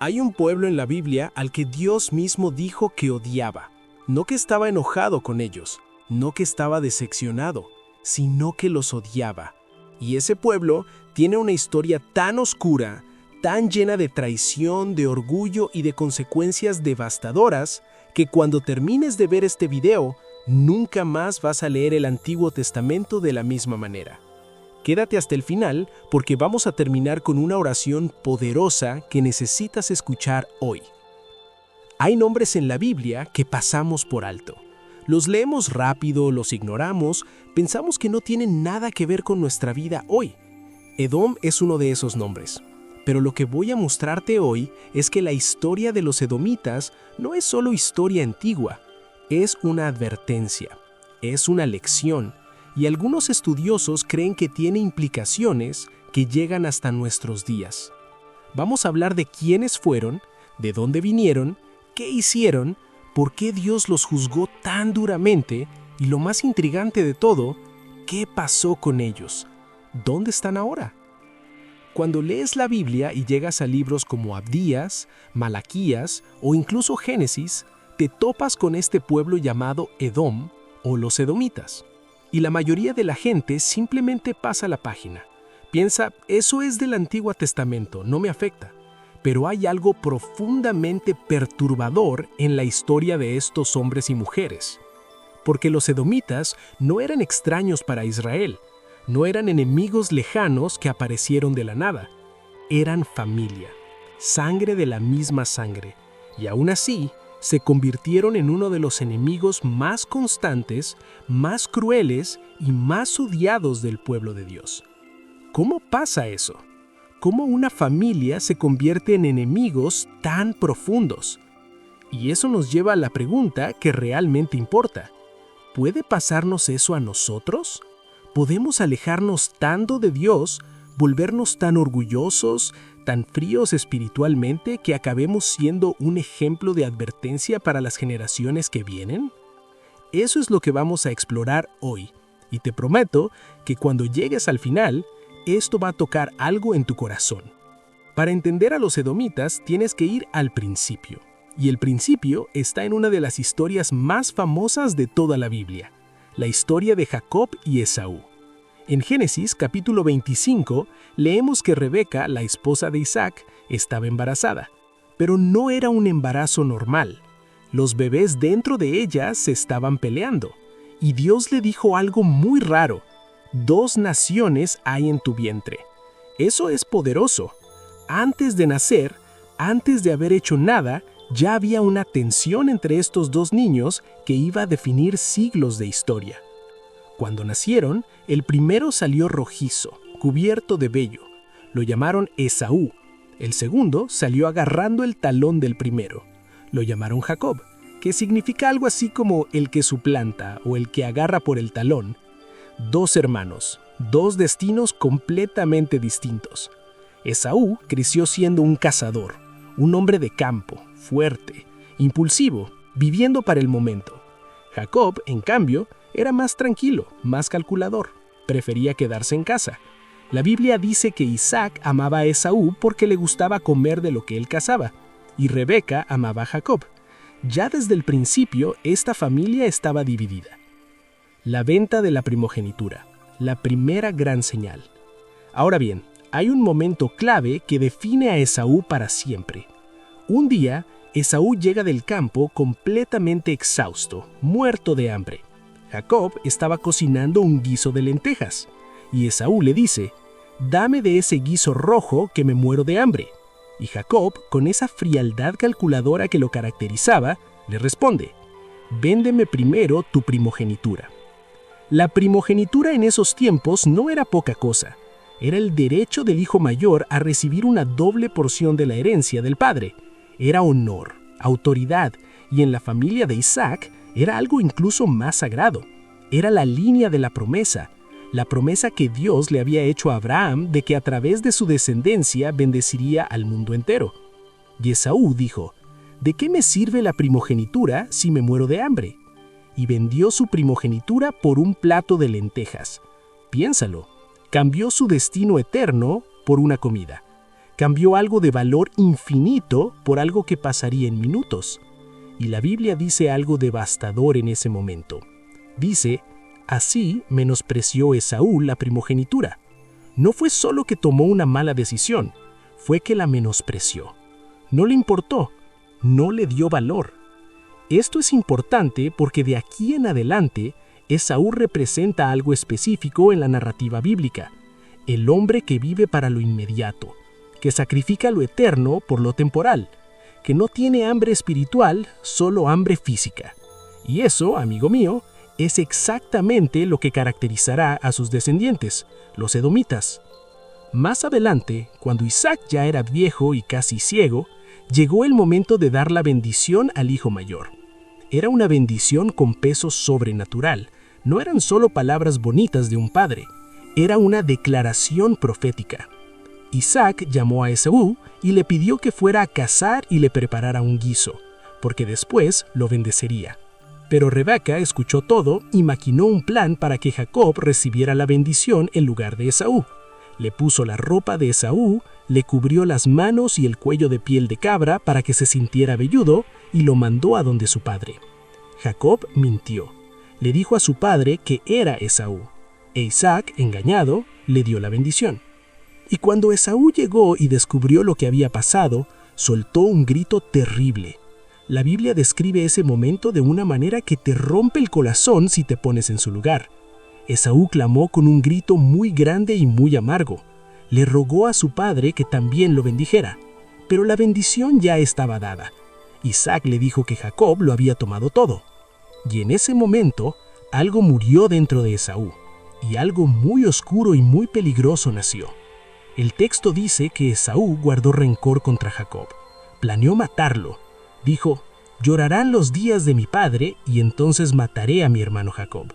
Hay un pueblo en la Biblia al que Dios mismo dijo que odiaba. No que estaba enojado con ellos, no que estaba decepcionado, sino que los odiaba. Y ese pueblo tiene una historia tan oscura, tan llena de traición, de orgullo y de consecuencias devastadoras, que cuando termines de ver este video, nunca más vas a leer el Antiguo Testamento de la misma manera. Quédate hasta el final porque vamos a terminar con una oración poderosa que necesitas escuchar hoy. Hay nombres en la Biblia que pasamos por alto. Los leemos rápido, los ignoramos, pensamos que no tienen nada que ver con nuestra vida hoy. Edom es uno de esos nombres. Pero lo que voy a mostrarte hoy es que la historia de los edomitas no es solo historia antigua, es una advertencia, es una lección, y algunos estudiosos creen que tiene implicaciones que llegan hasta nuestros días. Vamos a hablar de quiénes fueron, de dónde vinieron, qué hicieron, por qué Dios los juzgó tan duramente y lo más intrigante de todo, ¿qué pasó con ellos? ¿Dónde están ahora? Cuando lees la Biblia y llegas a libros como Abdías, Malaquías o incluso Génesis, te topas con este pueblo llamado Edom o los edomitas. Y la mayoría de la gente simplemente pasa la página. Piensa, eso es del Antiguo Testamento, no me afecta. Pero hay algo profundamente perturbador en la historia de estos hombres y mujeres. Porque los edomitas no eran extraños para Israel, no eran enemigos lejanos que aparecieron de la nada. Eran familia, sangre de la misma sangre, y aún así se convirtieron en uno de los enemigos más constantes, más crueles y más odiados del pueblo de Dios. ¿Cómo pasa eso? ¿Cómo una familia se convierte en enemigos tan profundos? Y eso nos lleva a la pregunta que realmente importa. ¿Puede pasarnos eso a nosotros? ¿Podemos alejarnos tanto de Dios, volvernos tan orgullosos, tan fríos espiritualmente que acabemos siendo un ejemplo de advertencia para las generaciones que vienen? Eso es lo que vamos a explorar hoy, y te prometo que cuando llegues al final, esto va a tocar algo en tu corazón. Para entender a los edomitas tienes que ir al principio, y el principio está en una de las historias más famosas de toda la Biblia, la historia de Jacob y Esaú. En Génesis capítulo 25 leemos que Rebeca, la esposa de Isaac, estaba embarazada, pero no era un embarazo normal. Los bebés dentro de ella se estaban peleando, y Dios le dijo algo muy raro: 2 naciones hay en tu vientre. Eso es poderoso. Antes de nacer, antes de haber hecho nada, ya había una tensión entre estos 2 niños que iba a definir siglos de historia. Cuando nacieron, el primero salió rojizo, cubierto de vello. Lo llamaron Esaú. El segundo salió agarrando el talón del primero. Lo llamaron Jacob, que significa algo así como el que suplanta o el que agarra por el talón. 2 hermanos, 2 destinos completamente distintos. Esaú creció siendo un cazador, un hombre de campo, fuerte, impulsivo, viviendo para el momento. Jacob, en cambio, era más tranquilo, más calculador, prefería quedarse en casa. La Biblia dice que Isaac amaba a Esaú porque le gustaba comer de lo que él cazaba, y Rebeca amaba a Jacob. Ya desde el principio, esta familia estaba dividida. La venta de la primogenitura, la primera gran señal. Ahora bien, hay un momento clave que define a Esaú para siempre. Un día, Esaú llega del campo completamente exhausto, muerto de hambre. Jacob estaba cocinando un guiso de lentejas, y Esaú le dice: «Dame de ese guiso rojo que me muero de hambre». Y Jacob, con esa frialdad calculadora que lo caracterizaba, le responde: «Véndeme primero tu primogenitura». La primogenitura en esos tiempos no era poca cosa. Era el derecho del hijo mayor a recibir una doble porción de la herencia del padre. Era honor, autoridad, y en la familia de Isaac era algo incluso más sagrado. Era la línea de la promesa que Dios le había hecho a Abraham de que a través de su descendencia bendeciría al mundo entero. Y Esaú dijo: «¿De qué me sirve la primogenitura si me muero de hambre?». Y vendió su primogenitura por un plato de lentejas. Piénsalo, cambió su destino eterno por una comida. Cambió algo de valor infinito por algo que pasaría en minutos. Y la Biblia dice algo devastador en ese momento. Dice, así menospreció Esaú la primogenitura. No fue solo que tomó una mala decisión, fue que la menospreció. No le importó, no le dio valor. Esto es importante porque de aquí en adelante, Esaú representa algo específico en la narrativa bíblica, el hombre que vive para lo inmediato, que sacrifica lo eterno por lo temporal, que no tiene hambre espiritual, solo hambre física. Y eso, amigo mío, es exactamente lo que caracterizará a sus descendientes, los edomitas. Más adelante, cuando Isaac ya era viejo y casi ciego, llegó el momento de dar la bendición al hijo mayor. Era una bendición con peso sobrenatural. No eran solo palabras bonitas de un padre, era una declaración profética. Isaac llamó a Esaú y le pidió que fuera a cazar y le preparara un guiso, porque después lo bendecería. Pero Rebeca escuchó todo y maquinó un plan para que Jacob recibiera la bendición en lugar de Esaú. Le puso la ropa de Esaú, le cubrió las manos y el cuello de piel de cabra para que se sintiera velludo y lo mandó a donde su padre. Jacob mintió. Le dijo a su padre que era Esaú, e Isaac, engañado, le dio la bendición. Y cuando Esaú llegó y descubrió lo que había pasado, soltó un grito terrible. La Biblia describe ese momento de una manera que te rompe el corazón si te pones en su lugar. Esaú clamó con un grito muy grande y muy amargo. Le rogó a su padre que también lo bendijera, pero la bendición ya estaba dada. Isaac le dijo que Jacob lo había tomado todo. Y en ese momento, algo murió dentro de Esaú, y algo muy oscuro y muy peligroso nació. El texto dice que Esaú guardó rencor contra Jacob. Planeó matarlo. Dijo, llorarán los días de mi padre y entonces mataré a mi hermano Jacob.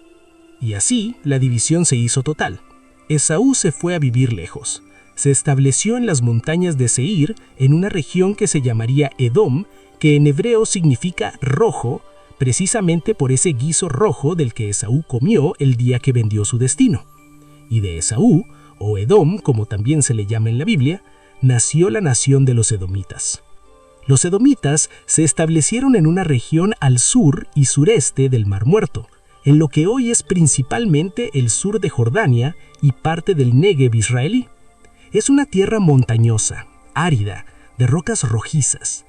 Y así la división se hizo total. Esaú se fue a vivir lejos. Se estableció en las montañas de Seir, en una región que se llamaría Edom, que en hebreo significa rojo, precisamente por ese guiso rojo del que Esaú comió el día que vendió su destino. Y de Esaú, o Edom, como también se le llama en la Biblia, nació la nación de los edomitas. Los edomitas se establecieron en una región al sur y sureste del Mar Muerto, en lo que hoy es principalmente el sur de Jordania y parte del Negev israelí. Es una tierra montañosa, árida, de rocas rojizas.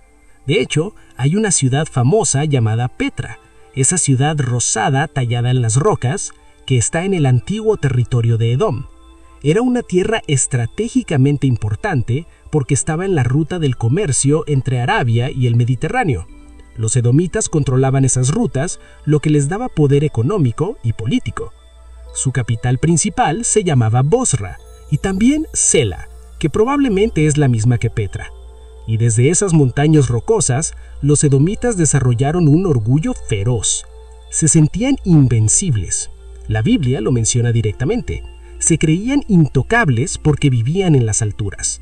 De hecho, hay una ciudad famosa llamada Petra, esa ciudad rosada tallada en las rocas, que está en el antiguo territorio de Edom. Era una tierra estratégicamente importante porque estaba en la ruta del comercio entre Arabia y el Mediterráneo. Los edomitas controlaban esas rutas, lo que les daba poder económico y político. Su capital principal se llamaba Bosra, y también Sela, que probablemente es la misma que Petra. Y desde esas montañas rocosas, los edomitas desarrollaron un orgullo feroz. Se sentían invencibles. La Biblia lo menciona directamente. Se creían intocables porque vivían en las alturas.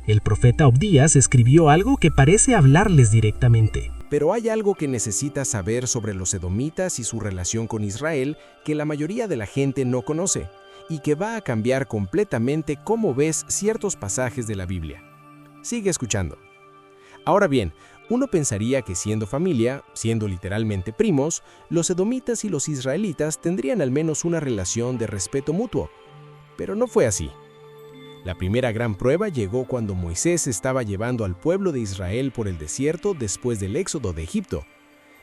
El profeta Obdías escribió algo que parece hablarles directamente. Pero hay algo que necesitas saber sobre los edomitas y su relación con Israel que la mayoría de la gente no conoce, y que va a cambiar completamente cómo ves ciertos pasajes de la Biblia. Sigue escuchando. Ahora bien, uno pensaría que siendo familia, siendo literalmente primos, los edomitas y los israelitas tendrían al menos una relación de respeto mutuo. Pero no fue así. La primera gran prueba llegó cuando Moisés estaba llevando al pueblo de Israel por el desierto después del éxodo de Egipto.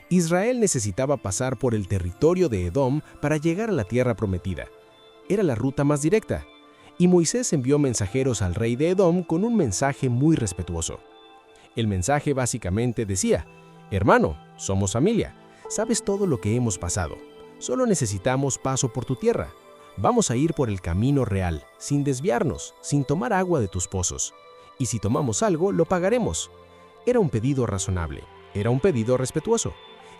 Israel necesitaba pasar por el territorio de Edom para llegar a la tierra prometida. Era la ruta más directa, y Moisés envió mensajeros al rey de Edom con un mensaje muy respetuoso. El mensaje básicamente decía, hermano, somos familia, sabes todo lo que hemos pasado, solo necesitamos paso por tu tierra. Vamos a ir por el camino real, sin desviarnos, sin tomar agua de tus pozos. Y si tomamos algo, lo pagaremos. Era un pedido razonable, era un pedido respetuoso.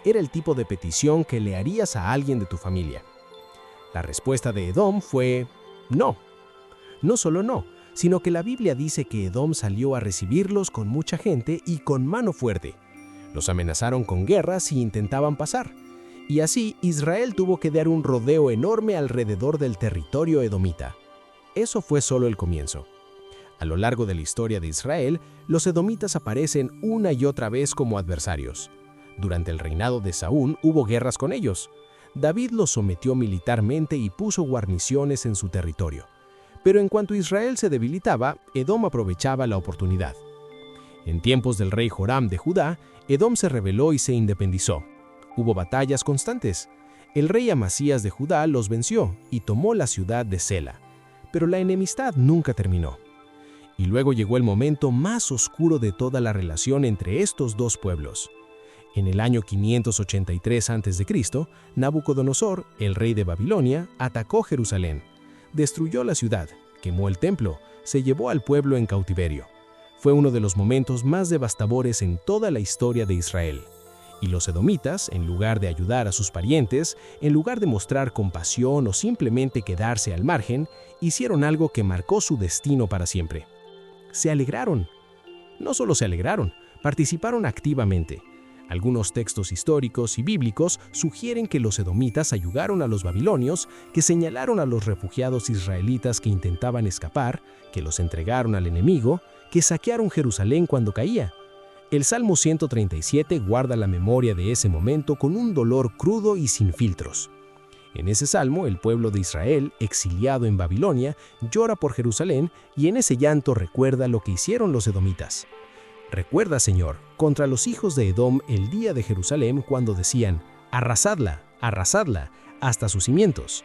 Era el tipo de petición que le harías a alguien de tu familia. La respuesta de Edom fue no. No solo no, sino que la Biblia dice que Edom salió a recibirlos con mucha gente y con mano fuerte. Los amenazaron con guerra si intentaban pasar. Y así Israel tuvo que dar un rodeo enorme alrededor del territorio edomita. Eso fue solo el comienzo. A lo largo de la historia de Israel, los edomitas aparecen una y otra vez como adversarios. Durante el reinado de Saúl hubo guerras con ellos. David los sometió militarmente y puso guarniciones en su territorio. Pero en cuanto Israel se debilitaba, Edom aprovechaba la oportunidad. En tiempos del rey Joram de Judá, Edom se rebeló y se independizó. Hubo batallas constantes. El rey Amasías de Judá los venció y tomó la ciudad de Sela. Pero la enemistad nunca terminó. Y luego llegó el momento más oscuro de toda la relación entre estos dos pueblos. En el año 583 a.C., Nabucodonosor, el rey de Babilonia, atacó Jerusalén. Destruyó la ciudad, quemó el templo, se llevó al pueblo en cautiverio. Fue uno de los momentos más devastadores en toda la historia de Israel. Y los edomitas, en lugar de ayudar a sus parientes, en lugar de mostrar compasión o simplemente quedarse al margen, hicieron algo que marcó su destino para siempre. Se alegraron. No solo se alegraron, participaron activamente. Algunos textos históricos y bíblicos sugieren que los edomitas ayudaron a los babilonios, que señalaron a los refugiados israelitas que intentaban escapar, que los entregaron al enemigo, que saquearon Jerusalén cuando caía. El Salmo 137 guarda la memoria de ese momento con un dolor crudo y sin filtros. En ese salmo, el pueblo de Israel, exiliado en Babilonia, llora por Jerusalén y en ese llanto recuerda lo que hicieron los edomitas. Recuerda, Señor, contra los hijos de Edom el día de Jerusalén cuando decían, arrasadla, arrasadla, hasta sus cimientos.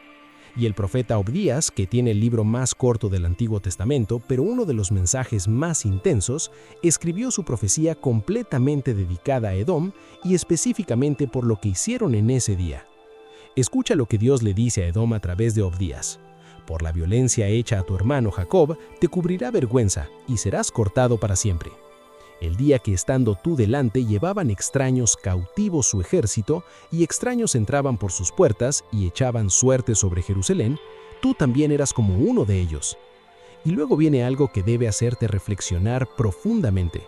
Y el profeta Obdías, que tiene el libro más corto del Antiguo Testamento, pero uno de los mensajes más intensos, escribió su profecía completamente dedicada a Edom y específicamente por lo que hicieron en ese día. Escucha lo que Dios le dice a Edom a través de Obdías. Por la violencia hecha a tu hermano Jacob, te cubrirá vergüenza y serás cortado para siempre. El día que estando tú delante llevaban extraños cautivos su ejército y extraños entraban por sus puertas y echaban suerte sobre Jerusalén, tú también eras como uno de ellos. Y luego viene algo que debe hacerte reflexionar profundamente,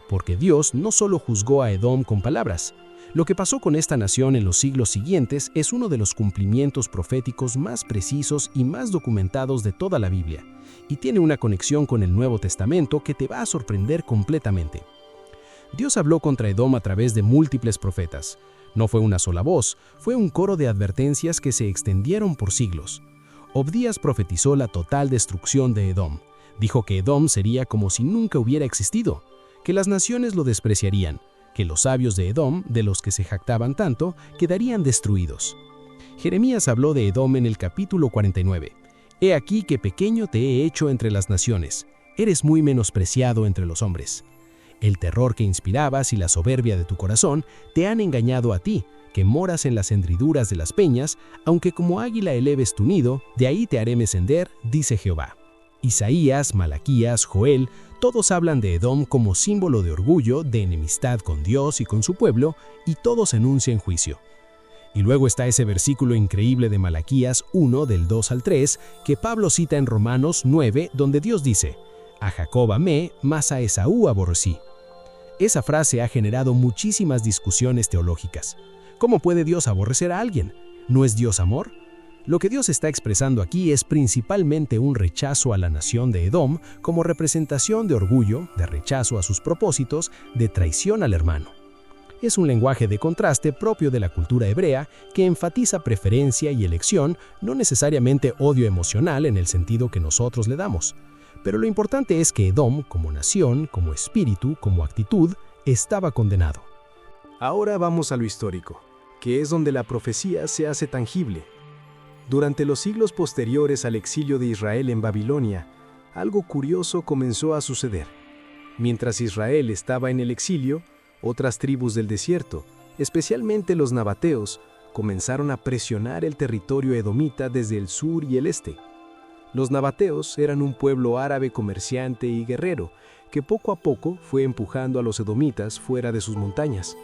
porque Dios no solo juzgó a Edom con palabras. Lo que pasó con esta nación en los siglos siguientes es uno de los cumplimientos proféticos más precisos y más documentados de toda la Biblia, y tiene una conexión con el Nuevo Testamento que te va a sorprender completamente. Dios habló contra Edom a través de múltiples profetas. No fue una sola voz, fue un coro de advertencias que se extendieron por siglos. Obdías profetizó la total destrucción de Edom. Dijo que Edom sería como si nunca hubiera existido, que las naciones lo despreciarían, que los sabios de Edom, de los que se jactaban tanto, quedarían destruidos. Jeremías habló de Edom en el capítulo 49. He aquí que pequeño te he hecho entre las naciones, eres muy menospreciado entre los hombres. El terror que inspirabas y la soberbia de tu corazón te han engañado a ti, que moras en las hendiduras de las peñas, aunque como águila eleves tu nido, de ahí te haré descender, dice Jehová. Isaías, Malaquías, Joel, todos hablan de Edom como símbolo de orgullo, de enemistad con Dios y con su pueblo, y todos enuncian juicio. Y luego está ese versículo increíble de Malaquías 1, del 2 al 3, que Pablo cita en Romanos 9, donde Dios dice, «A Jacob amé, mas a Esaú aborrecí». Esa frase ha generado muchísimas discusiones teológicas. ¿Cómo puede Dios aborrecer a alguien? ¿No es Dios amor? Lo que Dios está expresando aquí es principalmente un rechazo a la nación de Edom como representación de orgullo, de rechazo a sus propósitos, de traición al hermano. Es un lenguaje de contraste propio de la cultura hebrea que enfatiza preferencia y elección, no necesariamente odio emocional en el sentido que nosotros le damos. Pero lo importante es que Edom, como nación, como espíritu, como actitud, estaba condenado. Ahora vamos a lo histórico, que es donde la profecía se hace tangible. Durante los siglos posteriores al exilio de Israel en Babilonia, algo curioso comenzó a suceder. Mientras Israel estaba en el exilio, otras tribus del desierto, especialmente los nabateos, comenzaron a presionar el territorio edomita desde el sur y el este. Los nabateos eran un pueblo árabe comerciante y guerrero que poco a poco fue empujando a los edomitas fuera de sus montañas.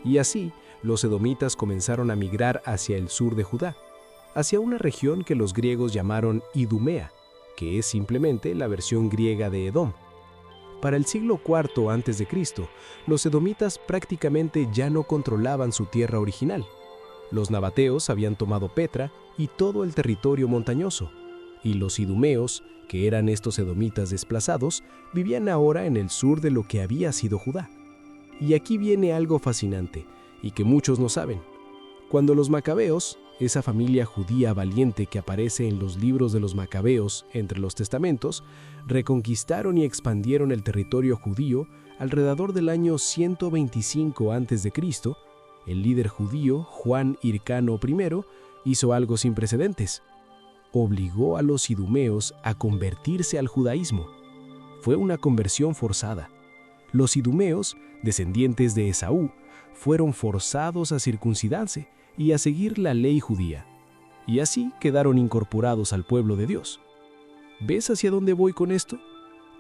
Y así, los edomitas comenzaron a migrar hacia el sur de Judá, hacia una región que los griegos llamaron Idumea, que es simplemente la versión griega de Edom. Para el siglo IV a.C., los edomitas prácticamente ya no controlaban su tierra original. Los nabateos habían tomado Petra y todo el territorio montañoso, y los idumeos, que eran estos edomitas desplazados, vivían ahora en el sur de lo que había sido Judá. Y aquí viene algo fascinante, y que muchos no saben. Cuando los macabeos, esa familia judía valiente que aparece en los libros de los macabeos entre los testamentos, reconquistaron y expandieron el territorio judío alrededor del año 125 a.C., el líder judío, Juan Hircano I, hizo algo sin precedentes. Obligó a los idumeos a convertirse al judaísmo. Fue una conversión forzada. Los idumeos, descendientes de Esaú, fueron forzados a circuncidarse y a seguir la ley judía, y así quedaron incorporados al pueblo de Dios. ¿Ves hacia dónde voy con esto?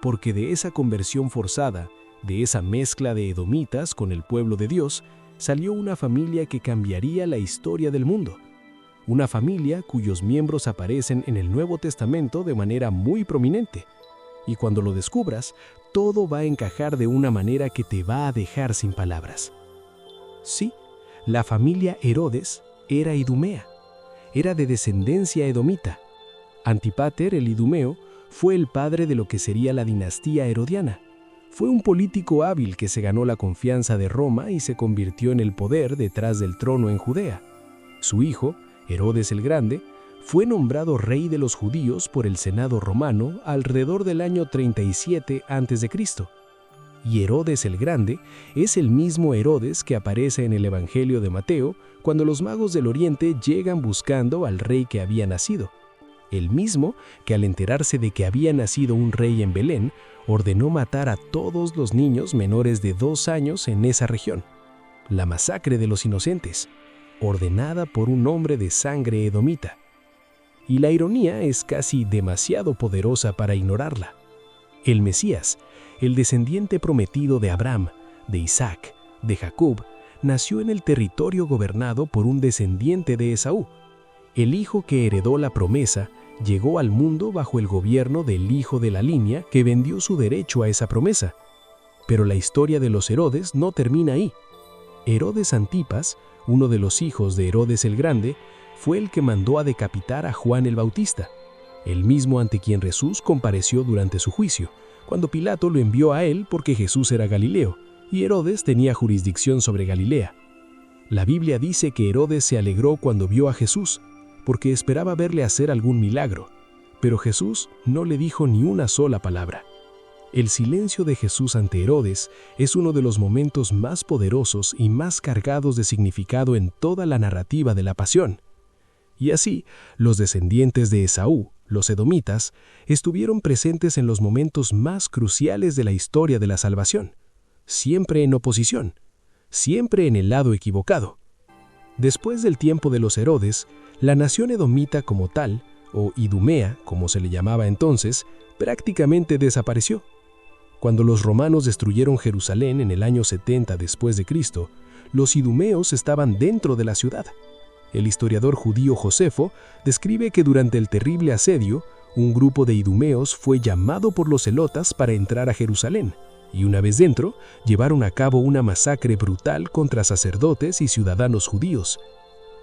Porque de esa conversión forzada, de esa mezcla de edomitas con el pueblo de Dios, salió una familia que cambiaría la historia del mundo. Una familia cuyos miembros aparecen en el Nuevo Testamento de manera muy prominente. Y cuando lo descubras, todo va a encajar de una manera que te va a dejar sin palabras. Sí, la familia Herodes era idumea, era de descendencia edomita. Antípater, el idumeo, fue el padre de lo que sería la dinastía herodiana. Fue un político hábil que se ganó la confianza de Roma y se convirtió en el poder detrás del trono en Judea. Su hijo, Herodes el Grande, fue nombrado rey de los judíos por el Senado romano alrededor del año 37 a.C. Y Herodes el Grande es el mismo Herodes que aparece en el Evangelio de Mateo cuando los magos del Oriente llegan buscando al rey que había nacido. El mismo que al enterarse de que había nacido un rey en Belén, ordenó matar a todos los niños menores de 2 años en esa región. La masacre de los inocentes, ordenada por un hombre de sangre edomita. Y la ironía es casi demasiado poderosa para ignorarla. El Mesías, el descendiente prometido de Abraham, de Isaac, de Jacob, nació en el territorio gobernado por un descendiente de Esaú. El hijo que heredó la promesa llegó al mundo bajo el gobierno del hijo de la línea que vendió su derecho a esa promesa. Pero la historia de los Herodes no termina ahí. Herodes Antipas, uno de los hijos de Herodes el Grande, fue el que mandó a decapitar a Juan el Bautista, el mismo ante quien Jesús compareció durante su juicio, cuando Pilato lo envió a él porque Jesús era Galileo, y Herodes tenía jurisdicción sobre Galilea. La Biblia dice que Herodes se alegró cuando vio a Jesús, porque esperaba verle hacer algún milagro, pero Jesús no le dijo ni una sola palabra. El silencio de Jesús ante Herodes es uno de los momentos más poderosos y más cargados de significado en toda la narrativa de la pasión. Y así, los descendientes de Esaú, los edomitas, estuvieron presentes en los momentos más cruciales de la historia de la salvación, siempre en oposición, siempre en el lado equivocado. Después del tiempo de los Herodes, la nación edomita como tal, o idumea, como se le llamaba entonces, prácticamente desapareció. Cuando los romanos destruyeron Jerusalén en el año 70 después de Cristo, los idumeos estaban dentro de la ciudad. El historiador judío Josefo describe que durante el terrible asedio, un grupo de idumeos fue llamado por los celotas para entrar a Jerusalén, y una vez dentro, llevaron a cabo una masacre brutal contra sacerdotes y ciudadanos judíos.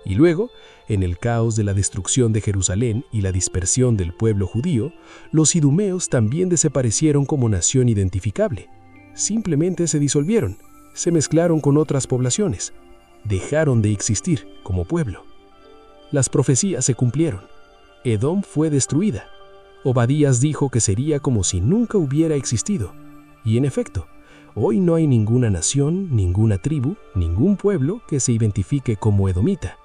Y luego, en el caos de la destrucción de Jerusalén y la dispersión del pueblo judío, los idumeos también desaparecieron como nación identificable. Simplemente se disolvieron, se mezclaron con otras poblaciones, dejaron de existir como pueblo. Las profecías se cumplieron. Edom fue destruida. Obadías dijo que sería como si nunca hubiera existido. Y en efecto, hoy no hay ninguna nación, ninguna tribu, ningún pueblo que se identifique como edomita.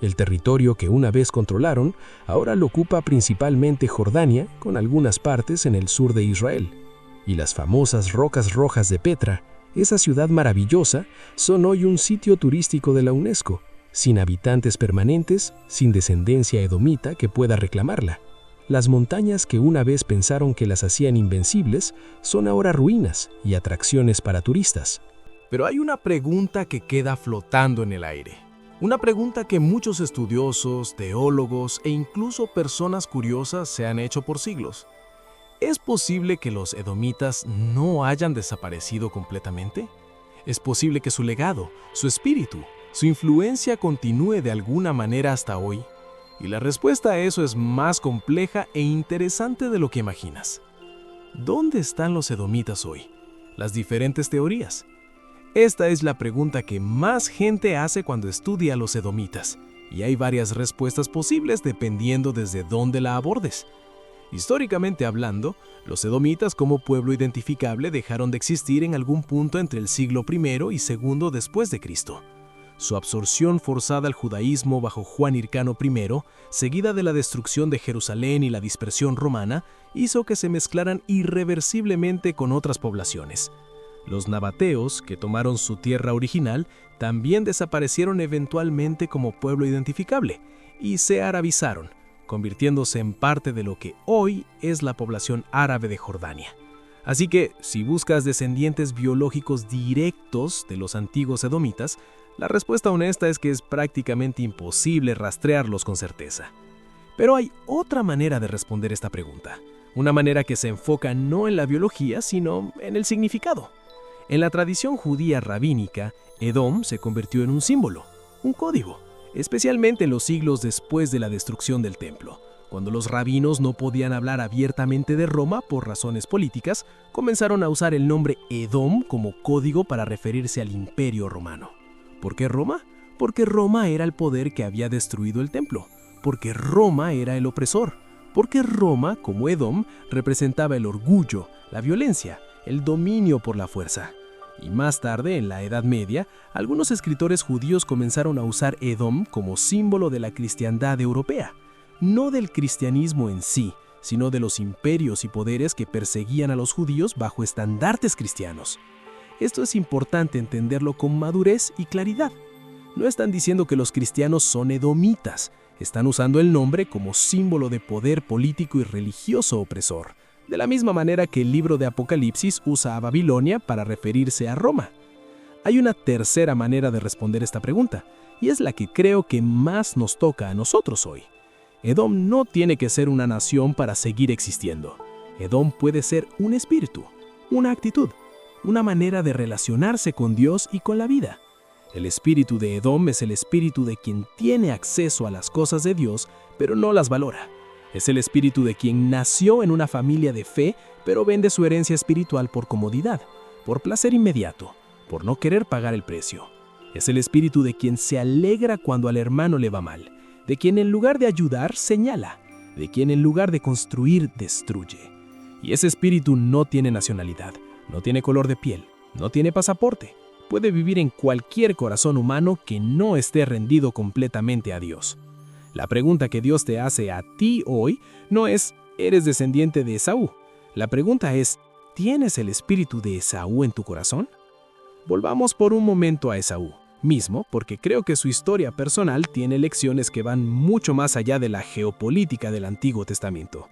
El territorio que una vez controlaron, ahora lo ocupa principalmente Jordania, con algunas partes en el sur de Israel. Y las famosas rocas rojas de Petra, esa ciudad maravillosa, son hoy un sitio turístico de la UNESCO, sin habitantes permanentes, sin descendencia edomita que pueda reclamarla. Las montañas que una vez pensaron que las hacían invencibles, son ahora ruinas y atracciones para turistas. Pero hay una pregunta que queda flotando en el aire. Una pregunta que muchos estudiosos, teólogos e incluso personas curiosas se han hecho por siglos. ¿Es posible que los edomitas no hayan desaparecido completamente? ¿Es posible que su legado, su espíritu, su influencia continúe de alguna manera hasta hoy? Y la respuesta a eso es más compleja e interesante de lo que imaginas. ¿Dónde están los edomitas hoy? Las diferentes teorías. Esta es la pregunta que más gente hace cuando estudia a los edomitas, y hay varias respuestas posibles dependiendo desde dónde la abordes. Históricamente hablando, los edomitas como pueblo identificable dejaron de existir en algún punto entre el siglo I y II después de Cristo. Su absorción forzada al judaísmo bajo Juan Hircano I, seguida de la destrucción de Jerusalén y la dispersión romana, hizo que se mezclaran irreversiblemente con otras poblaciones. Los nabateos, que tomaron su tierra original, también desaparecieron eventualmente como pueblo identificable y se arabizaron, convirtiéndose en parte de lo que hoy es la población árabe de Jordania. Así que, si buscas descendientes biológicos directos de los antiguos edomitas, la respuesta honesta es que es prácticamente imposible rastrearlos con certeza. Pero hay otra manera de responder esta pregunta, una manera que se enfoca no en la biología, sino en el significado. En la tradición judía rabínica, Edom se convirtió en un símbolo, un código, especialmente en los siglos después de la destrucción del templo. Cuando los rabinos no podían hablar abiertamente de Roma por razones políticas, comenzaron a usar el nombre Edom como código para referirse al Imperio Romano. ¿Por qué Roma? Porque Roma era el poder que había destruido el templo, porque Roma era el opresor, porque Roma, como Edom, representaba el orgullo, la violencia, el dominio por la fuerza. Y más tarde, en la Edad Media, algunos escritores judíos comenzaron a usar Edom como símbolo de la cristiandad europea, no del cristianismo en sí, sino de los imperios y poderes que perseguían a los judíos bajo estandartes cristianos. Esto es importante entenderlo con madurez y claridad. No están diciendo que los cristianos son edomitas, están usando el nombre como símbolo de poder político y religioso opresor, de la misma manera que el libro de Apocalipsis usa a Babilonia para referirse a Roma. Hay una tercera manera de responder esta pregunta, y es la que creo que más nos toca a nosotros hoy. Edom no tiene que ser una nación para seguir existiendo. Edom puede ser un espíritu, una actitud, una manera de relacionarse con Dios y con la vida. El espíritu de Edom es el espíritu de quien tiene acceso a las cosas de Dios, pero no las valora. Es el espíritu de quien nació en una familia de fe, pero vende su herencia espiritual por comodidad, por placer inmediato, por no querer pagar el precio. Es el espíritu de quien se alegra cuando al hermano le va mal, de quien en lugar de ayudar señala, de quien en lugar de construir destruye. Y ese espíritu no tiene nacionalidad, no tiene color de piel, no tiene pasaporte. Puede vivir en cualquier corazón humano que no esté rendido completamente a Dios. La pregunta que Dios te hace a ti hoy no es ¿eres descendiente de Esaú? La pregunta es ¿tienes el espíritu de Esaú en tu corazón? Volvamos por un momento a Esaú mismo, porque creo que su historia personal tiene lecciones que van mucho más allá de la geopolítica del Antiguo Testamento.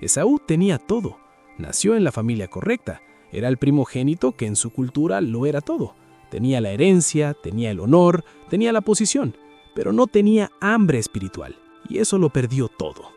Esaú tenía todo, nació en la familia correcta, era el primogénito que en su cultura lo era todo. Tenía la herencia, tenía el honor, tenía la posición, pero no tenía hambre espiritual, y eso lo perdió todo.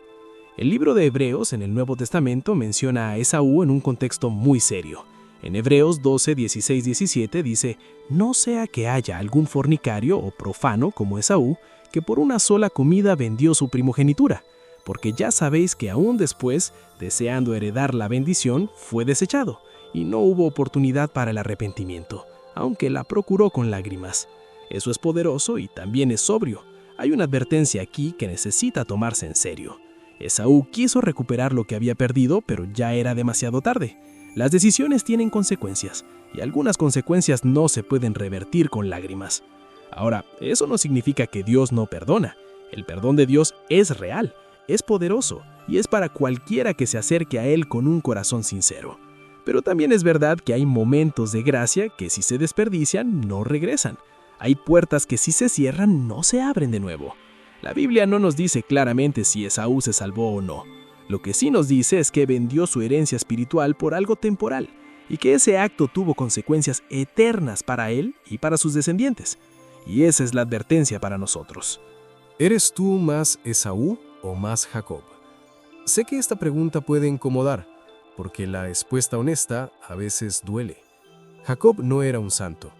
El libro de Hebreos en el Nuevo Testamento menciona a Esaú en un contexto muy serio. En Hebreos 12, 16, 17 dice, «No sea que haya algún fornicario o profano como Esaú, que por una sola comida vendió su primogenitura, porque ya sabéis que aún después, deseando heredar la bendición, fue desechado, y no hubo oportunidad para el arrepentimiento, aunque la procuró con lágrimas». Eso es poderoso y también es sobrio. Hay una advertencia aquí que necesita tomarse en serio. Esaú quiso recuperar lo que había perdido, pero ya era demasiado tarde. Las decisiones tienen consecuencias, y algunas consecuencias no se pueden revertir con lágrimas. Ahora, eso no significa que Dios no perdona. El perdón de Dios es real, es poderoso, y es para cualquiera que se acerque a Él con un corazón sincero. Pero también es verdad que hay momentos de gracia que si se desperdician, no regresan. Hay puertas que si se cierran, no se abren de nuevo. La Biblia no nos dice claramente si Esaú se salvó o no. Lo que sí nos dice es que vendió su herencia espiritual por algo temporal, y que ese acto tuvo consecuencias eternas para él y para sus descendientes. Y esa es la advertencia para nosotros. ¿Eres tú más Esaú o más Jacob? Sé que esta pregunta puede incomodar, porque la respuesta honesta a veces duele. Jacob no era un santo,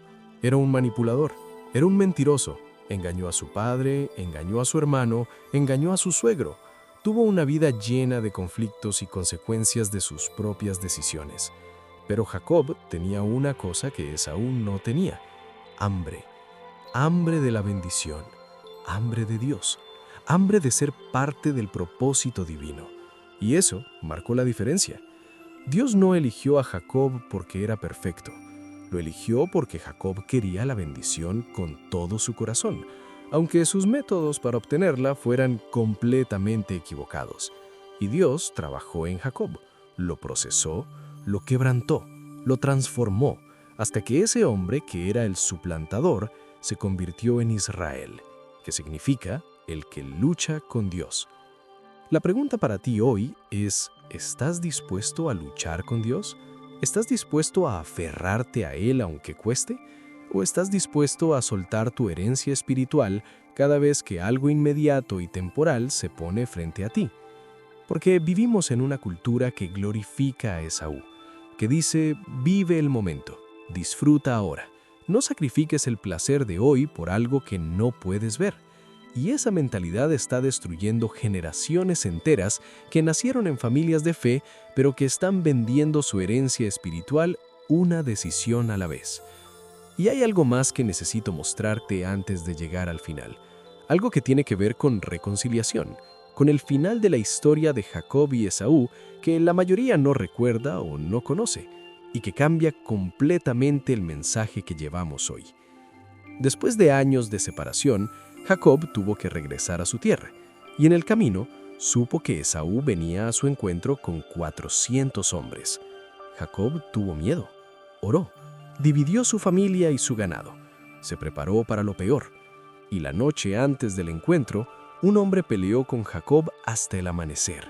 era un manipulador. Era un mentiroso, Engañó a su padre, engañó a su hermano, engañó a su suegro. Tuvo una vida llena de conflictos y consecuencias de sus propias decisiones. Pero Jacob tenía una cosa que Esaú no tenía: hambre. Hambre de la bendición, hambre de Dios, hambre de ser parte del propósito divino. Y eso marcó la diferencia. Dios no eligió a Jacob porque era perfecto. Lo eligió porque Jacob quería la bendición con todo su corazón, aunque sus métodos para obtenerla fueran completamente equivocados. Y Dios trabajó en Jacob, lo procesó, lo quebrantó, lo transformó, hasta que ese hombre que era el suplantador se convirtió en Israel, que significa el que lucha con Dios. La pregunta para ti hoy es: ¿estás dispuesto a luchar con Dios? ¿Estás dispuesto a aferrarte a Él aunque cueste? ¿O estás dispuesto a soltar tu herencia espiritual cada vez que algo inmediato y temporal se pone frente a ti? Porque vivimos en una cultura que glorifica a Esaú, que dice: vive el momento, disfruta ahora, no sacrifiques el placer de hoy por algo que no puedes ver. Y esa mentalidad está destruyendo generaciones enteras que nacieron en familias de fe, pero que están vendiendo su herencia espiritual una decisión a la vez. Y hay algo más que necesito mostrarte antes de llegar al final. Algo que tiene que ver con reconciliación, con el final de la historia de Jacob y Esaú, que la mayoría no recuerda o no conoce, y que cambia completamente el mensaje que llevamos hoy. Después de años de separación, Jacob tuvo que regresar a su tierra, y en el camino supo que Esaú venía a su encuentro con 400 hombres. Jacob tuvo miedo, oró, dividió su familia y su ganado, se preparó para lo peor, y la noche antes del encuentro, un hombre peleó con Jacob hasta el amanecer.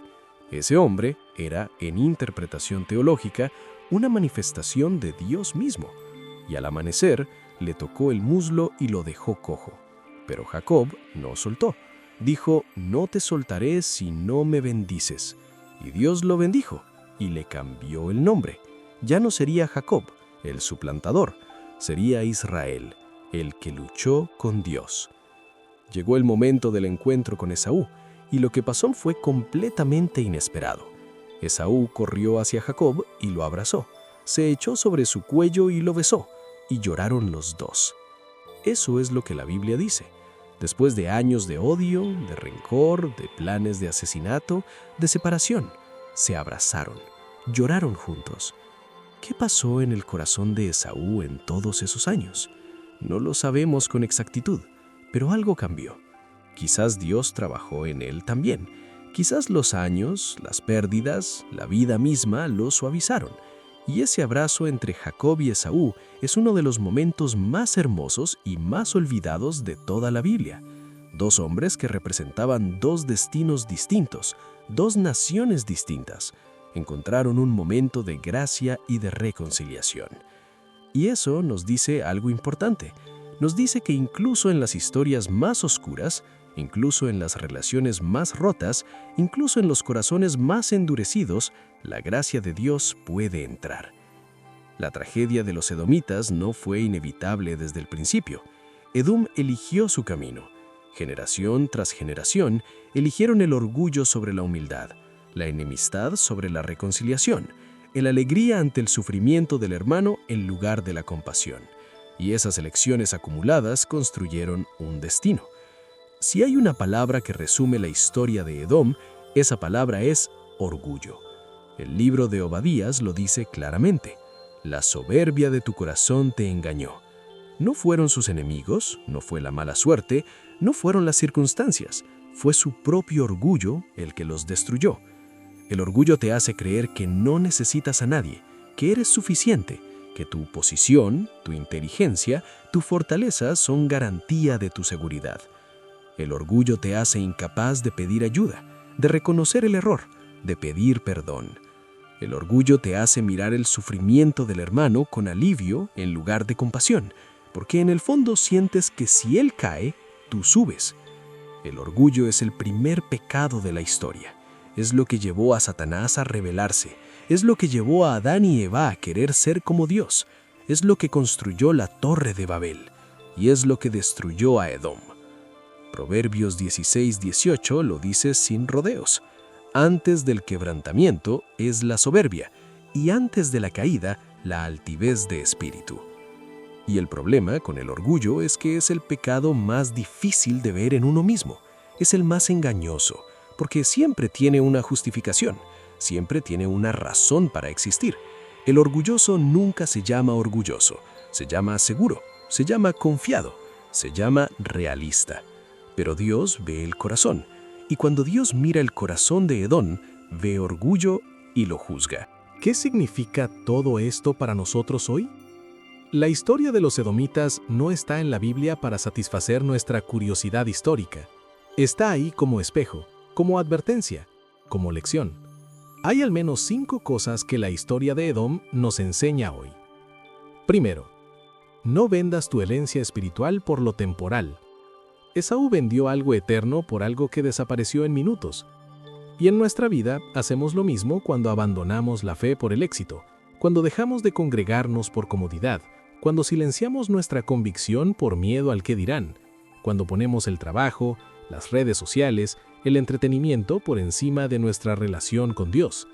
Ese hombre era, en interpretación teológica, una manifestación de Dios mismo, y al amanecer le tocó el muslo y lo dejó cojo. Pero Jacob no soltó. Dijo: no te soltaré si no me bendices. Y Dios lo bendijo y le cambió el nombre. Ya no sería Jacob, el suplantador, sería Israel, el que luchó con Dios. Llegó el momento del encuentro con Esaú, y lo que pasó fue completamente inesperado. Esaú corrió hacia Jacob y lo abrazó, se echó sobre su cuello y lo besó, y lloraron los dos. Eso es lo que la Biblia dice. Después de años de odio, de rencor, de planes de asesinato, de separación, se abrazaron, lloraron juntos. ¿Qué pasó en el corazón de Esaú en todos esos años? No lo sabemos con exactitud, pero algo cambió. Quizás Dios trabajó en él también. Quizás los años, las pérdidas, la vida misma lo suavizaron. Y ese abrazo entre Jacob y Esaú es uno de los momentos más hermosos y más olvidados de toda la Biblia. Dos hombres que representaban dos destinos distintos, dos naciones distintas, encontraron un momento de gracia y de reconciliación. Y eso nos dice algo importante. Nos dice que incluso en las historias más oscuras, incluso en las relaciones más rotas, incluso en los corazones más endurecidos, la gracia de Dios puede entrar. La tragedia de los edomitas no fue inevitable desde el principio. Edom eligió su camino. Generación tras generación eligieron el orgullo sobre la humildad, la enemistad sobre la reconciliación, la alegría ante el sufrimiento del hermano en lugar de la compasión. Y esas elecciones acumuladas construyeron un destino. Si hay una palabra que resume la historia de Edom, esa palabra es orgullo. El libro de Obadías lo dice claramente: la soberbia de tu corazón te engañó. No fueron sus enemigos, no fue la mala suerte, no fueron las circunstancias, fue su propio orgullo el que los destruyó. El orgullo te hace creer que no necesitas a nadie, que eres suficiente, que tu posición, tu inteligencia, tu fortaleza son garantía de tu seguridad. El orgullo te hace incapaz de pedir ayuda, de reconocer el error, de pedir perdón. El orgullo te hace mirar el sufrimiento del hermano con alivio en lugar de compasión, porque en el fondo sientes que si él cae, tú subes. El orgullo es el primer pecado de la historia. Es lo que llevó a Satanás a rebelarse. Es lo que llevó a Adán y Eva a querer ser como Dios. Es lo que construyó la Torre de Babel. Y es lo que destruyó a Edom. Proverbios 16:18 lo dice sin rodeos. Antes del quebrantamiento es la soberbia, y antes de la caída, la altivez de espíritu. Y el problema con el orgullo es que es el pecado más difícil de ver en uno mismo. Es el más engañoso, porque siempre tiene una justificación, siempre tiene una razón para existir. El orgulloso nunca se llama orgulloso, se llama seguro, se llama confiado, se llama realista. Pero Dios ve el corazón, y cuando Dios mira el corazón de Edom, ve orgullo y lo juzga. ¿Qué significa todo esto para nosotros hoy? La historia de los edomitas no está en la Biblia para satisfacer nuestra curiosidad histórica. Está ahí como espejo, como advertencia, como lección. Hay al menos 5 cosas que la historia de Edom nos enseña hoy. Primero, no vendas tu herencia espiritual por lo temporal. Esaú vendió algo eterno por algo que desapareció en minutos. Y en nuestra vida hacemos lo mismo cuando abandonamos la fe por el éxito, cuando dejamos de congregarnos por comodidad, cuando silenciamos nuestra convicción por miedo al qué dirán, cuando ponemos el trabajo, las redes sociales, el entretenimiento por encima de nuestra relación con Dios.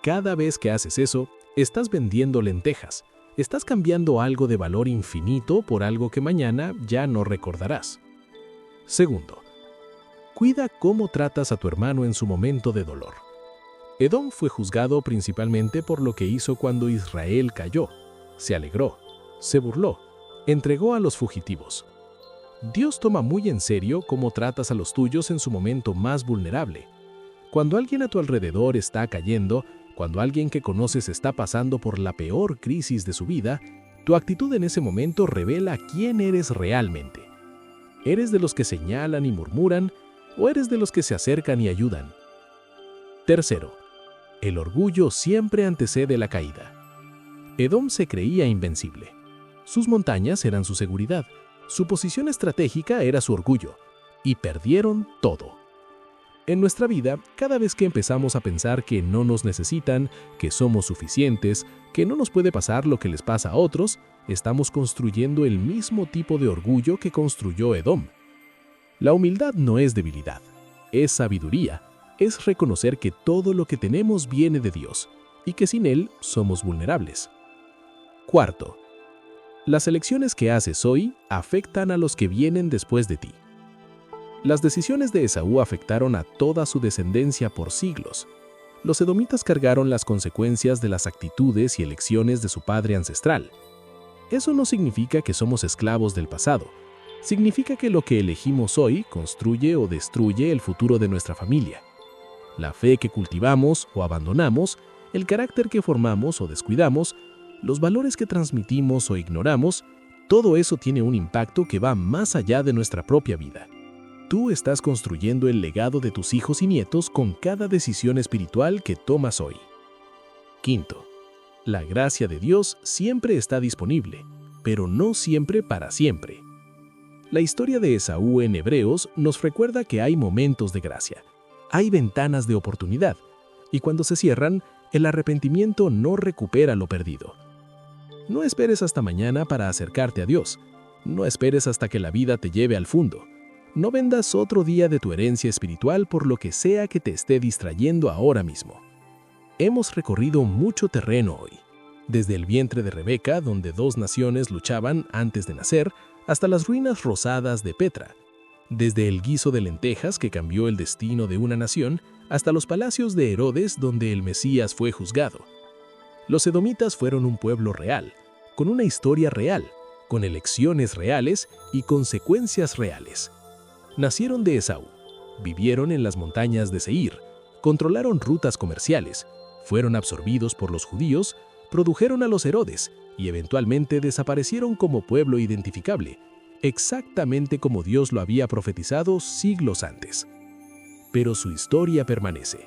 Cada vez que haces eso, estás vendiendo lentejas, estás cambiando algo de valor infinito por algo que mañana ya no recordarás. Segundo, cuida cómo tratas a tu hermano en su momento de dolor. Edom fue juzgado principalmente por lo que hizo cuando Israel cayó. Se alegró, se burló, entregó a los fugitivos. Dios toma muy en serio cómo tratas a los tuyos en su momento más vulnerable. Cuando alguien a tu alrededor está cayendo, cuando alguien que conoces está pasando por la peor crisis de su vida, tu actitud en ese momento revela quién eres realmente. ¿Eres de los que señalan y murmuran o eres de los que se acercan y ayudan? Tercero, el orgullo siempre antecede la caída. Edom se creía invencible. Sus montañas eran su seguridad, su posición estratégica era su orgullo, y perdieron todo. En nuestra vida, cada vez que empezamos a pensar que no nos necesitan, que somos suficientes, que no nos puede pasar lo que les pasa a otros, estamos construyendo el mismo tipo de orgullo que construyó Edom. La humildad no es debilidad, es sabiduría, es reconocer que todo lo que tenemos viene de Dios y que sin Él somos vulnerables. Cuarto, las elecciones que haces hoy afectan a los que vienen después de ti. Las decisiones de Esaú afectaron a toda su descendencia por siglos. Los edomitas cargaron las consecuencias de las actitudes y elecciones de su padre ancestral. Eso no significa que somos esclavos del pasado. Significa que lo que elegimos hoy construye o destruye el futuro de nuestra familia. La fe que cultivamos o abandonamos, el carácter que formamos o descuidamos, los valores que transmitimos o ignoramos, todo eso tiene un impacto que va más allá de nuestra propia vida. Tú estás construyendo el legado de tus hijos y nietos con cada decisión espiritual que tomas hoy. Quinto, la gracia de Dios siempre está disponible, pero no siempre para siempre. La historia de Esaú en Hebreos nos recuerda que hay momentos de gracia, hay ventanas de oportunidad, y cuando se cierran, el arrepentimiento no recupera lo perdido. No esperes hasta mañana para acercarte a Dios. No esperes hasta que la vida te lleve al fondo. No vendas otro día de tu herencia espiritual por lo que sea que te esté distrayendo ahora mismo. Hemos recorrido mucho terreno hoy, desde el vientre de Rebeca, donde 2 naciones luchaban antes de nacer, hasta las ruinas rosadas de Petra, desde el guiso de lentejas que cambió el destino de una nación, hasta los palacios de Herodes, donde el Mesías fue juzgado. Los edomitas fueron un pueblo real, con una historia real, con elecciones reales y consecuencias reales. Nacieron de Esaú, vivieron en las montañas de Seir, controlaron rutas comerciales, fueron absorbidos por los judíos, produjeron a los Herodes y eventualmente desaparecieron como pueblo identificable, exactamente como Dios lo había profetizado siglos antes. Pero su historia permanece.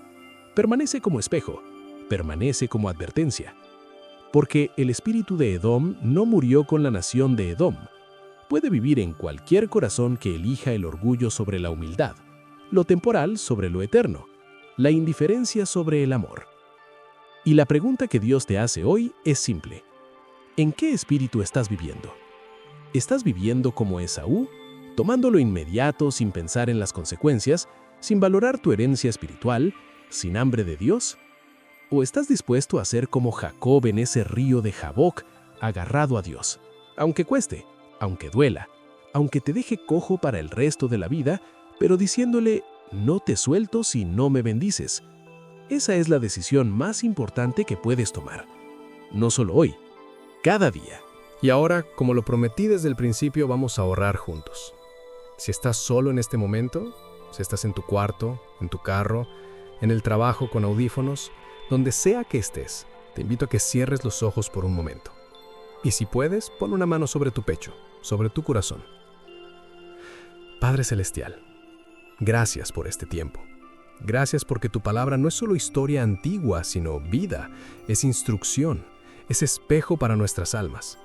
Permanece como espejo, permanece como advertencia. Porque el espíritu de Edom no murió con la nación de Edom. Puede vivir en cualquier corazón que elija el orgullo sobre la humildad, lo temporal sobre lo eterno, la indiferencia sobre el amor. Y la pregunta que Dios te hace hoy es simple. ¿En qué espíritu estás viviendo? ¿Estás viviendo como Esaú tomándolo inmediato sin pensar en las consecuencias, sin valorar tu herencia espiritual, sin hambre de Dios? ¿O estás dispuesto a ser como Jacob en ese río de Jaboc, agarrado a Dios, aunque cueste, aunque duela, aunque te deje cojo para el resto de la vida, pero diciéndole, no te suelto si no me bendices? Esa es la decisión más importante que puedes tomar. No solo hoy, cada día. Y ahora, como lo prometí desde el principio, vamos a orar juntos. Si estás solo en este momento, si estás en tu cuarto, en tu carro, en el trabajo con audífonos, donde sea que estés, te invito a que cierres los ojos por un momento. Y si puedes, pon una mano sobre tu pecho, sobre tu corazón. Padre Celestial, gracias por este tiempo. Gracias porque tu palabra no es solo historia antigua, sino vida, es instrucción, es espejo para nuestras almas.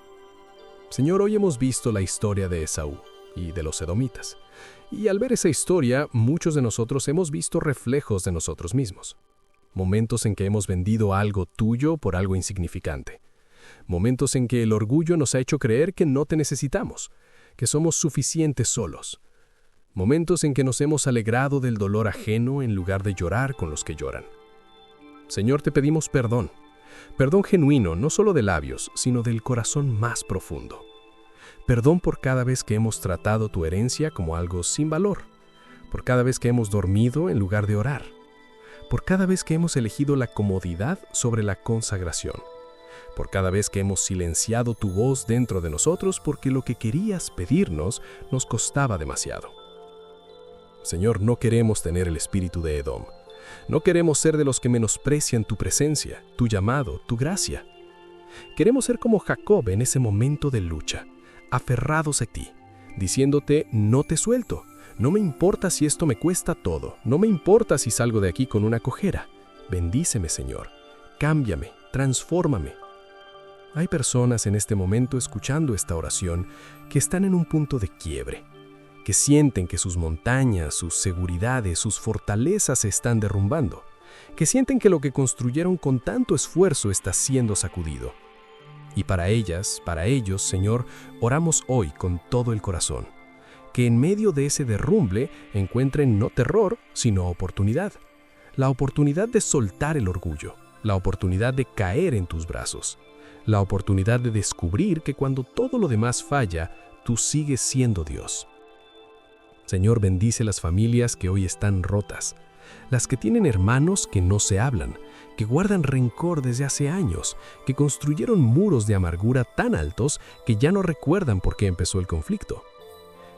Señor, hoy hemos visto la historia de Esaú y de los edomitas. Y al ver esa historia, muchos de nosotros hemos visto reflejos de nosotros mismos. Momentos en que hemos vendido algo tuyo por algo insignificante. Momentos en que el orgullo nos ha hecho creer que no te necesitamos, que somos suficientes solos. Momentos en que nos hemos alegrado del dolor ajeno en lugar de llorar con los que lloran. Señor, te pedimos perdón. Perdón genuino, no solo de labios, sino del corazón más profundo. Perdón por cada vez que hemos tratado tu herencia como algo sin valor, por cada vez que hemos dormido en lugar de orar, por cada vez que hemos elegido la comodidad sobre la consagración, por cada vez que hemos silenciado tu voz dentro de nosotros porque lo que querías pedirnos nos costaba demasiado. Señor, no queremos tener el espíritu de Edom. No queremos ser de los que menosprecian tu presencia, tu llamado, tu gracia. Queremos ser como Jacob en ese momento de lucha, aferrados a ti, diciéndote, no te suelto, no me importa si esto me cuesta todo, no me importa si salgo de aquí con una cojera. Bendíceme, Señor, cámbiame, transfórmame. Hay personas en este momento escuchando esta oración que están en un punto de quiebre, que sienten que sus montañas, sus seguridades, sus fortalezas se están derrumbando, que sienten que lo que construyeron con tanto esfuerzo está siendo sacudido. Y para ellas, para ellos, Señor, oramos hoy con todo el corazón, que en medio de ese derrumbe encuentren no terror, sino oportunidad. La oportunidad de soltar el orgullo, la oportunidad de caer en tus brazos, la oportunidad de descubrir que cuando todo lo demás falla, tú sigues siendo Dios. Señor, bendice las familias que hoy están rotas, las que tienen hermanos que no se hablan, que guardan rencor desde hace años, que construyeron muros de amargura tan altos que ya no recuerdan por qué empezó el conflicto.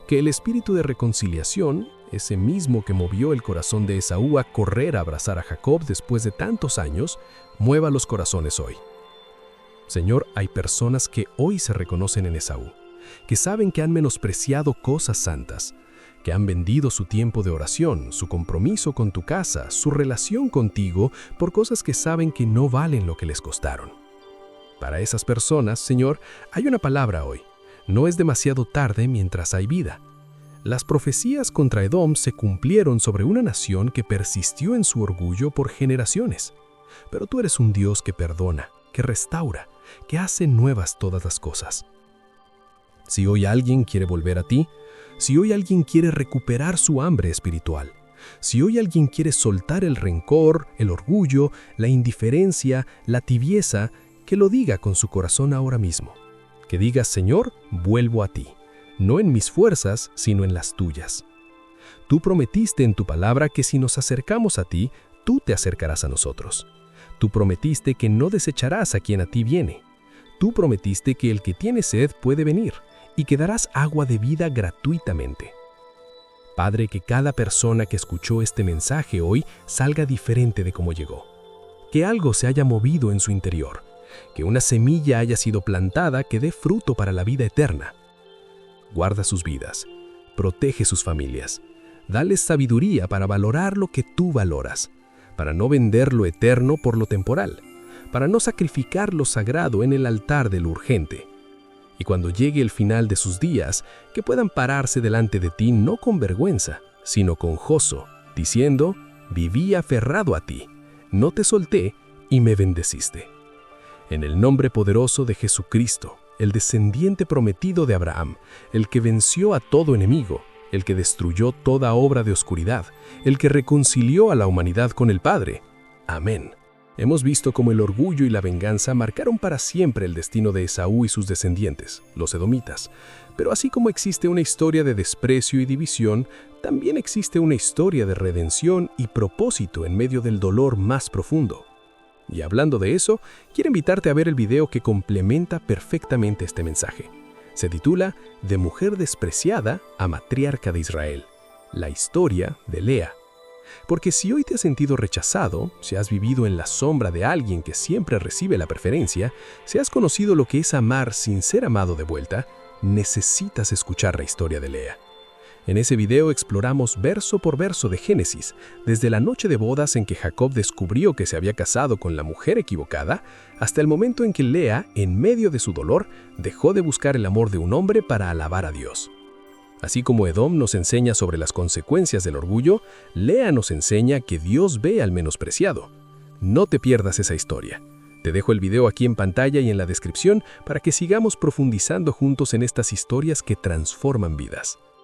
Que el espíritu de reconciliación, ese mismo que movió el corazón de Esaú a correr a abrazar a Jacob después de tantos años, mueva los corazones hoy. Señor, hay personas que hoy se reconocen en Esaú, que saben que han menospreciado cosas santas, que han vendido su tiempo de oración, su compromiso con tu casa, su relación contigo, por cosas que saben que no valen lo que les costaron. Para esas personas, Señor, hay una palabra hoy. No es demasiado tarde mientras hay vida. Las profecías contra Edom se cumplieron sobre una nación que persistió en su orgullo por generaciones. Pero tú eres un Dios que perdona, que restaura, que hace nuevas todas las cosas. Si hoy alguien quiere volver a ti, si hoy alguien quiere recuperar su hambre espiritual, si hoy alguien quiere soltar el rencor, el orgullo, la indiferencia, la tibieza, que lo diga con su corazón ahora mismo. Que diga, Señor, vuelvo a ti, no en mis fuerzas, sino en las tuyas. Tú prometiste en tu palabra que si nos acercamos a ti, tú te acercarás a nosotros. Tú prometiste que no desecharás a quien a ti viene. Tú prometiste que el que tiene sed puede venir, y que darás agua de vida gratuitamente. Padre, que cada persona que escuchó este mensaje hoy salga diferente de cómo llegó. Que algo se haya movido en su interior, que una semilla haya sido plantada que dé fruto para la vida eterna. Guarda sus vidas, protege sus familias, dales sabiduría para valorar lo que tú valoras, para no vender lo eterno por lo temporal, para no sacrificar lo sagrado en el altar de lo urgente. Y cuando llegue el final de sus días, que puedan pararse delante de ti no con vergüenza, sino con gozo, diciendo, viví aferrado a ti, no te solté y me bendeciste. En el nombre poderoso de Jesucristo, el descendiente prometido de Abraham, el que venció a todo enemigo, el que destruyó toda obra de oscuridad, el que reconcilió a la humanidad con el Padre. Amén. Hemos visto cómo el orgullo y la venganza marcaron para siempre el destino de Esaú y sus descendientes, los edomitas. Pero así como existe una historia de desprecio y división, también existe una historia de redención y propósito en medio del dolor más profundo. Y hablando de eso, quiero invitarte a ver el video que complementa perfectamente este mensaje. Se titula De mujer despreciada a matriarca de Israel, la historia de Lea. Porque si hoy te has sentido rechazado, si has vivido en la sombra de alguien que siempre recibe la preferencia, si has conocido lo que es amar sin ser amado de vuelta, necesitas escuchar la historia de Lea. En ese video exploramos verso por verso de Génesis, desde la noche de bodas en que Jacob descubrió que se había casado con la mujer equivocada, hasta el momento en que Lea, en medio de su dolor, dejó de buscar el amor de un hombre para alabar a Dios. Así como Edom nos enseña sobre las consecuencias del orgullo, Lea nos enseña que Dios ve al menospreciado. No te pierdas esa historia. Te dejo el video aquí en pantalla y en la descripción para que sigamos profundizando juntos en estas historias que transforman vidas.